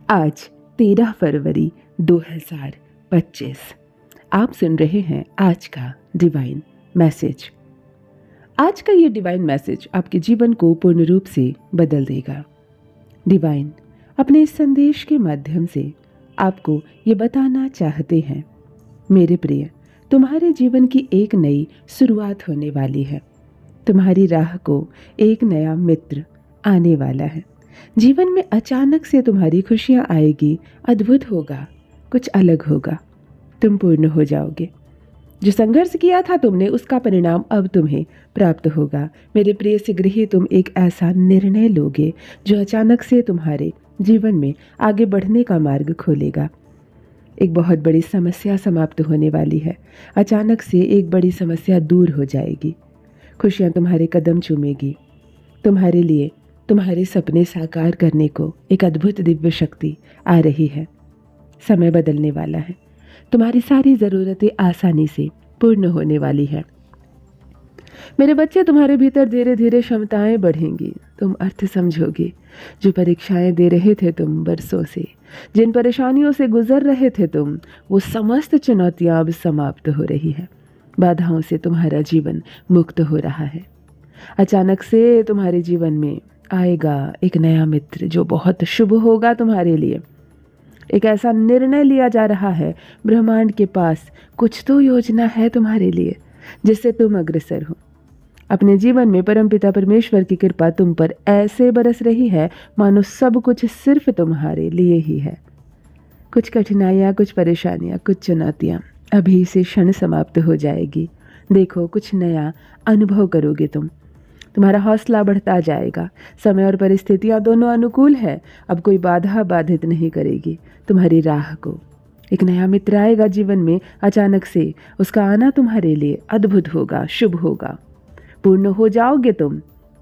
आज 13 फरवरी 2025। आप सुन रहे हैं आज का डिवाइन मैसेज। आज का ये डिवाइन मैसेज आपके जीवन को पूर्ण रूप से बदल देगा। डिवाइन अपने इस संदेश के माध्यम से आपको ये बताना चाहते हैं, मेरे प्रिय, तुम्हारे जीवन की एक नई शुरुआत होने वाली है। तुम्हारी राह को एक नया मित्र आने वाला है। जीवन में अचानक से तुम्हारी खुशियां आएगी। अद्भुत होगा, कुछ अलग होगा। तुम पूर्ण हो जाओगे। जो संघर्ष किया था तुमने, उसका परिणाम अब तुम्हें प्राप्त होगा। मेरे प्रिय, शीघ्र ही तुम एक ऐसा निर्णय लोगे जो अचानक से तुम्हारे जीवन में आगे बढ़ने का मार्ग खोलेगा। एक बहुत बड़ी समस्या समाप्त होने वाली है। अचानक से एक बड़ी समस्या दूर हो जाएगी। खुशियां तुम्हारे कदम चूमेगी। तुम्हारे लिए तुम्हारे सपने साकार करने को एक अद्भुत दिव्य शक्ति आ रही है। समय बदलने वाला है। तुम्हारी सारी ज़रूरतें आसानी से पूर्ण होने वाली है। मेरे बच्चे, तुम्हारे भीतर धीरे धीरे क्षमताएं बढ़ेंगी। तुम अर्थ समझोगे। जो परीक्षाएं दे रहे थे तुम बरसों से, जिन परेशानियों से गुजर रहे थे तुम, वो समस्त चुनौतियां अब समाप्त हो रही है। बाधाओं से तुम्हारा जीवन मुक्त हो रहा है। अचानक से तुम्हारे जीवन में आएगा एक नया मित्र जो बहुत शुभ होगा तुम्हारे लिए। एक ऐसा निर्णय लिया जा रहा है, ब्रह्मांड के पास कुछ तो योजना है तुम्हारे लिए जिससे तुम अग्रसर हो। अपने जीवन में परमपिता परमेश्वर की कृपा तुम पर ऐसे बरस रही है मानो सब कुछ सिर्फ तुम्हारे लिए ही है। कुछ कठिनाइयाँ, कुछ परेशानियाँ, कुछ चुनौतियाँ अभी से क्षण समाप्त हो जाएगी। देखो, कुछ नया अनुभव करोगे तुम। तुम्हारा हौसला बढ़ता जाएगा। समय और परिस्थितियां दोनों अनुकूल है। अब कोई बाधा बाधित नहीं करेगी तुम्हारी राह को। एक नया मित्र आएगा जीवन में अचानक से। उसका आना तुम्हारे लिए अद्भुत होगा, शुभ होगा। पूर्ण हो जाओगे तुम।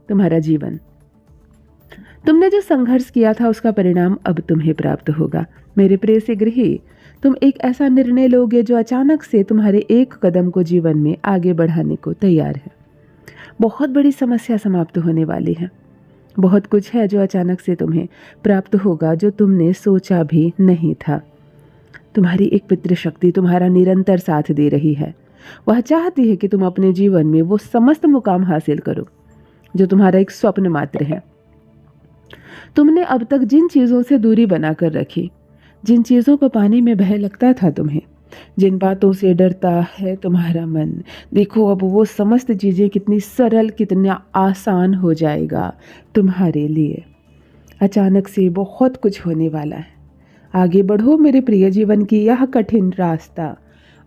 तुम्हारा जीवन, तुमने जो संघर्ष किया था उसका परिणाम अब तुम्हें प्राप्त होगा। मेरे प्रिय, शीघ्र ही तुम एक ऐसा निर्णय लोगे जो अचानक से तुम्हारे एक कदम को जीवन में आगे बढ़ाने को तैयार है। बहुत बड़ी समस्या समाप्त होने वाली है। बहुत कुछ है जो अचानक से तुम्हें प्राप्त होगा जो तुमने सोचा भी नहीं था। तुम्हारी एक पितृ शक्ति तुम्हारा निरंतर साथ दे रही है। वह चाहती है कि तुम अपने जीवन में वो समस्त मुकाम हासिल करो जो तुम्हारा एक स्वप्न मात्र है। तुमने अब तक जिन चीज़ों से दूरी बनाकर रखी, जिन चीज़ों को पाने में भय लगता था तुम्हें, जिन बातों से डरता है तुम्हारा मन, देखो अब वो समस्त चीज़ें कितनी सरल, कितना आसान हो जाएगा तुम्हारे लिए। अचानक से बहुत कुछ होने वाला है। आगे बढ़ो मेरे प्रिय। जीवन की यह कठिन रास्ता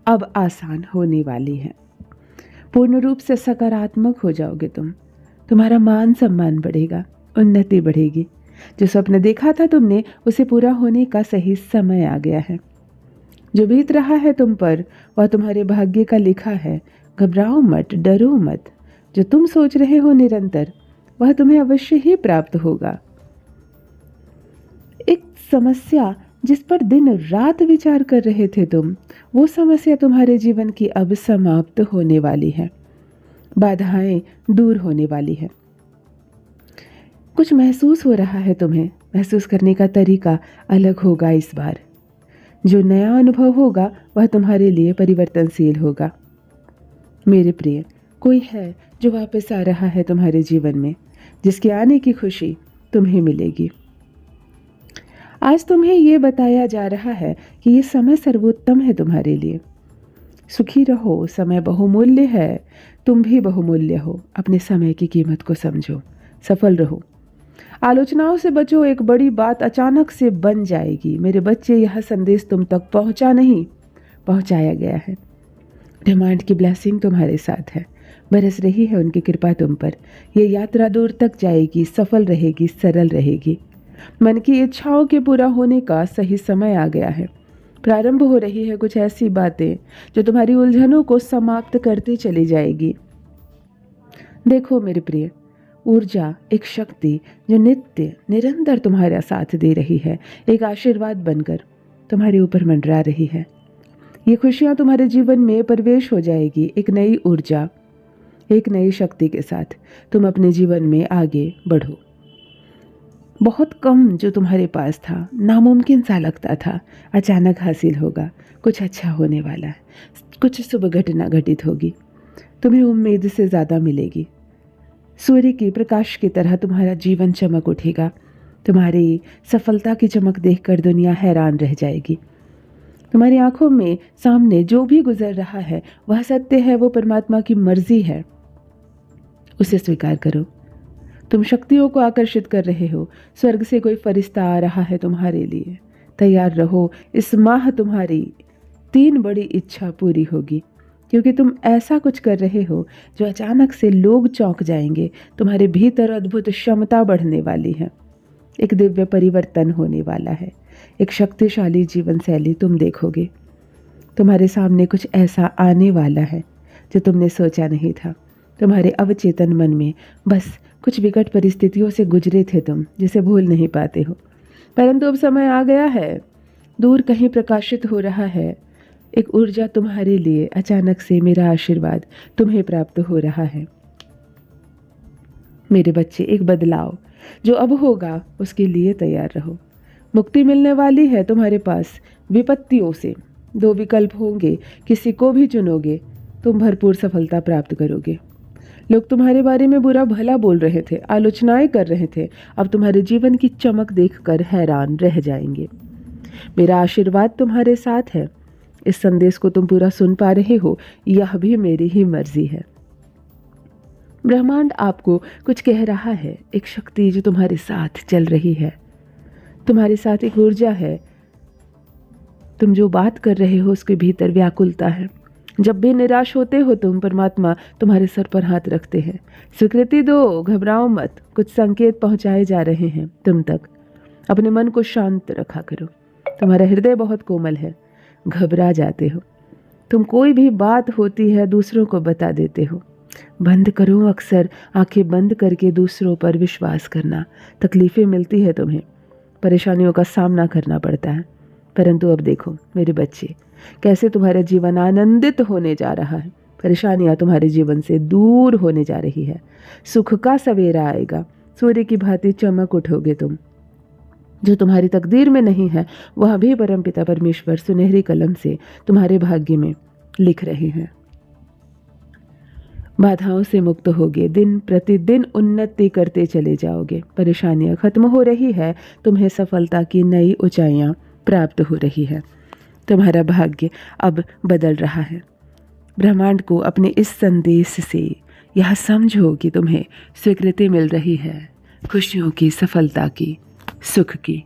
अब आसान होने वाली है। पूर्ण रूप से सकारात्मक हो जाओगे तुम। तुम्हारा मान सम्मान बढ़ेगा, उन्नति बढ़ेगी। जो स्वप्न देखा था तुमने, उसे पूरा होने का सही समय आ गया है। जो बीत रहा है तुम पर वह तुम्हारे भाग्य का लिखा है। घबराओ मत, डरो मत। जो तुम सोच रहे हो निरंतर, वह तुम्हें अवश्य ही प्राप्त होगा। एक समस्या जिस पर दिन रात विचार कर रहे थे तुम, वो समस्या तुम्हारे जीवन की अब समाप्त होने वाली है। बाधाएं दूर होने वाली है। कुछ महसूस हो रहा है तुम्हें। महसूस करने का तरीका अलग होगा इस बार। जो नया अनुभव होगा वह तुम्हारे लिए परिवर्तनशील होगा। मेरे प्रिय, कोई है जो वापस आ रहा है तुम्हारे जीवन में, जिसके आने की खुशी तुम्हें मिलेगी। आज तुम्हें ये बताया जा रहा है कि ये समय सर्वोत्तम है तुम्हारे लिए। सुखी रहो, समय बहुमूल्य है। तुम भी बहुमूल्य हो। अपने समय की कीमत को समझो, सफल रहो। आलोचनाओं से बचो। एक बड़ी बात अचानक से बन जाएगी। मेरे बच्चे, यह संदेश तुम तक पहुंचा नहीं, पहुंचाया गया है। ब्रह्मांड की ब्लेसिंग तुम्हारे साथ है। बरस रही है उनकी कृपा तुम पर। यह यात्रा दूर तक जाएगी, सफल रहेगी, सरल रहेगी। मन की इच्छाओं के पूरा होने का सही समय आ गया है। प्रारंभ हो रही है कुछ ऐसी बातें जो तुम्हारी उलझनों को समाप्त करती चली जाएगी। देखो मेरे प्रिय, ऊर्जा, एक शक्ति जो नित्य निरंतर तुम्हारा साथ दे रही है, एक आशीर्वाद बनकर तुम्हारे ऊपर मंडरा रही है। ये खुशियाँ तुम्हारे जीवन में प्रवेश हो जाएगी। एक नई ऊर्जा, एक नई शक्ति के साथ तुम अपने जीवन में आगे बढ़ो। बहुत कम जो तुम्हारे पास था, नामुमकिन सा लगता था, अचानक हासिल होगा। कुछ अच्छा होने वाला है, कुछ शुभ घटना घटित होगी, तुम्हें उम्मीद से ज़्यादा मिलेगी। सूर्य के प्रकाश की तरह तुम्हारा जीवन चमक उठेगा। तुम्हारी सफलता की चमक देखकर दुनिया हैरान रह जाएगी। तुम्हारी आंखों में सामने जो भी गुजर रहा है वह सत्य है, वो परमात्मा की मर्जी है। उसे स्वीकार करो। तुम शक्तियों को आकर्षित कर रहे हो। स्वर्ग से कोई फरिश्ता आ रहा है तुम्हारे लिए। तैयार रहो, इस माह तुम्हारी 3 बड़ी इच्छा पूरी होगी, क्योंकि तुम ऐसा कुछ कर रहे हो जो अचानक से लोग चौंक जाएंगे। तुम्हारे भीतर अद्भुत क्षमता बढ़ने वाली है। एक दिव्य परिवर्तन होने वाला है। एक शक्तिशाली जीवन शैली तुम देखोगे। तुम्हारे सामने कुछ ऐसा आने वाला है जो तुमने सोचा नहीं था। तुम्हारे अवचेतन मन में बस कुछ विकट परिस्थितियों से गुजरे थे तुम, जिसे भूल नहीं पाते हो। परंतु अब समय आ गया है। दूर कहीं प्रकाशित हो रहा है एक ऊर्जा तुम्हारे लिए। अचानक से मेरा आशीर्वाद तुम्हें प्राप्त हो रहा है। मेरे बच्चे, एक बदलाव जो अब होगा उसके लिए तैयार रहो। मुक्ति मिलने वाली है तुम्हारे पास विपत्तियों से। 2 विकल्प होंगे, किसी को भी चुनोगे, तुम भरपूर सफलता प्राप्त करोगे। लोग तुम्हारे बारे में बुरा भला बोल रहे थे, आलोचनाएं कर रहे थे, अब तुम्हारे जीवन की चमक देखकर हैरान रह जाएंगे। मेरा आशीर्वाद तुम्हारे साथ है। इस संदेश को तुम पूरा सुन पा रहे हो, यह भी मेरी ही मर्जी है। ब्रह्मांड आपको कुछ कह रहा है। एक शक्ति जो तुम्हारे साथ चल रही है, तुम्हारे साथ एक ऊर्जा है। तुम जो बात कर रहे हो उसके भीतर व्याकुलता है। जब भी निराश होते हो तुम, परमात्मा तुम्हारे सर पर हाथ रखते हैं। स्वीकृति दो, घबराओ मत। कुछ संकेत पहुंचाए जा रहे हैं तुम तक। अपने मन को शांत रखा करो। तुम्हारा हृदय बहुत कोमल है, घबरा जाते हो तुम। कोई भी बात होती है दूसरों को बता देते हो। बंद करो अक्सर आंखें बंद करके दूसरों पर विश्वास करना। तकलीफें मिलती है तुम्हें, परेशानियों का सामना करना पड़ता है, परंतु अब देखो मेरे बच्चे, कैसे तुम्हारा जीवन आनंदित होने जा रहा है। परेशानियां तुम्हारे जीवन से दूर होने जा रही है। सुख का सवेरा आएगा। सूर्य की भांति चमक उठोगे तुम। जो तुम्हारी तकदीर में नहीं है वह भी परमपिता परमेश्वर सुनहरी कलम से तुम्हारे भाग्य में लिख रहे हैं। बाधाओं से मुक्त होगे, दिन प्रतिदिन उन्नति करते चले जाओगे। परेशानियां खत्म हो रही है, तुम्हें सफलता की नई ऊंचाइयां प्राप्त हो रही है। तुम्हारा भाग्य अब बदल रहा है। ब्रह्मांड को अपने इस संदेश से यह समझो कि तुम्हें स्वीकृति मिल रही है, खुशियों की, सफलता की, सुख की।